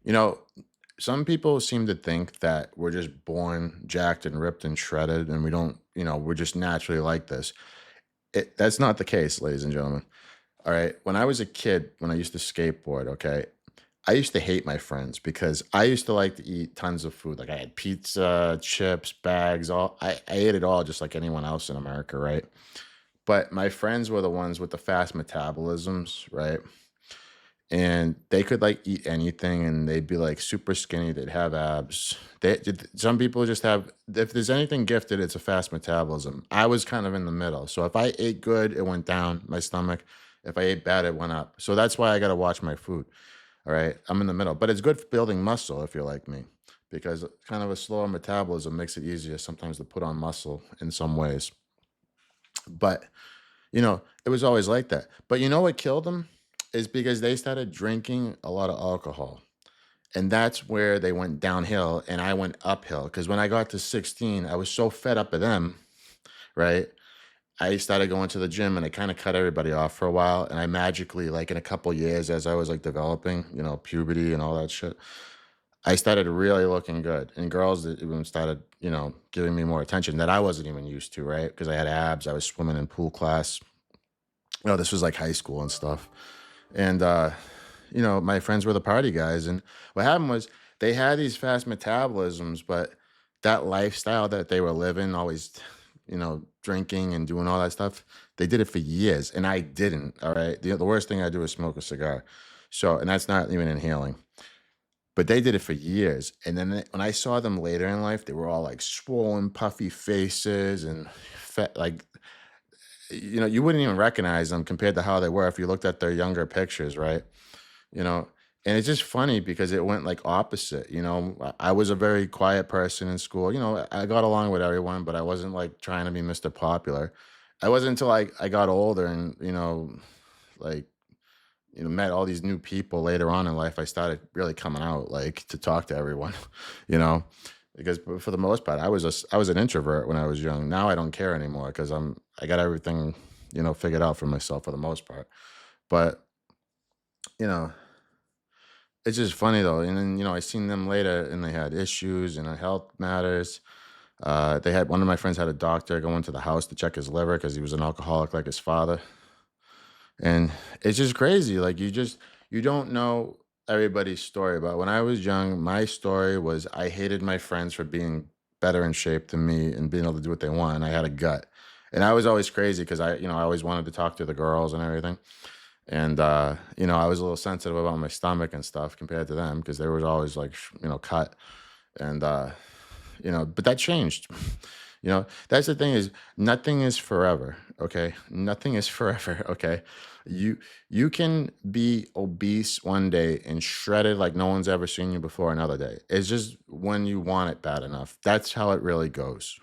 You know, some people seem to think that we're just born jacked and ripped and shredded, and we don't, we're just naturally like this. That's not the case, ladies and gentlemen. All right. When I was a kid, when I used to skateboard, okay, I used to hate my friends because I used to like to eat tons of food. Like I had pizza, chips, bags, I ate it all just like anyone else in America, right? But my friends were the ones with the fast metabolisms, right? And they could like eat anything and they'd be like super skinny, they'd have abs. Some people just have, if there's anything gifted, it's a fast metabolism. I was kind of in the middle. So if I ate good, it went down my stomach. If I ate bad, it went up. So that's why I got to watch my food. All right. I'm in the middle, but it's good for building muscle if you're like me, because kind of a slower metabolism makes it easier sometimes to put on muscle in some ways. But it was always like that. But you know what killed them is because they started drinking a lot of alcohol. And that's where they went downhill and I went uphill. Because when I got to 16, I was so fed up of them, right? I started going to the gym and I kind of cut everybody off for a while. And I magically, like in a couple years, as I was like developing, puberty and all that shit, I started really looking good. And girls that even started, giving me more attention that I wasn't even used to, right? Because I had abs. I was swimming in pool class. This was like high school and stuff. And my friends were the party guys. And what happened was they had these fast metabolisms, but that lifestyle that they were living, always, drinking and doing all that stuff, they did it for years. And I didn't. All right. The worst thing I do is smoke a cigar. So, and that's not even inhaling. But they did it for years. And then when I saw them later in life, they were all like swollen, puffy faces and fat, like you wouldn't even recognize them compared to how they were if you looked at their younger pictures, right? You know, and it's just funny because it went like opposite. I was a very quiet person in school. I got along with everyone, but I wasn't like trying to be Mr. Popular. I wasn't until I got older and, like, met all these new people later on in life. I started really coming out like to talk to everyone, you know, because for the most part, I was an introvert when I was young. Now I don't care anymore because I got everything, figured out for myself for the most part. But, you know, it's just funny though, and then, I seen them later and they had issues and health matters. They had one of my friends had a doctor go into the house to check his liver because he was an alcoholic like his father. And it's just crazy. Like you don't know everybody's story. But when I was young, my story was I hated my friends for being better in shape than me and being able to do what they want. And I had a gut. And I was always crazy because I always wanted to talk to the girls and everything. And I was a little sensitive about my stomach and stuff compared to them because they were always like cut. And but that changed. That's the thing is nothing is forever, okay? Nothing is forever, okay? You can be obese one day and shredded like no one's ever seen you before another day. It's just when you want it bad enough. That's how it really goes.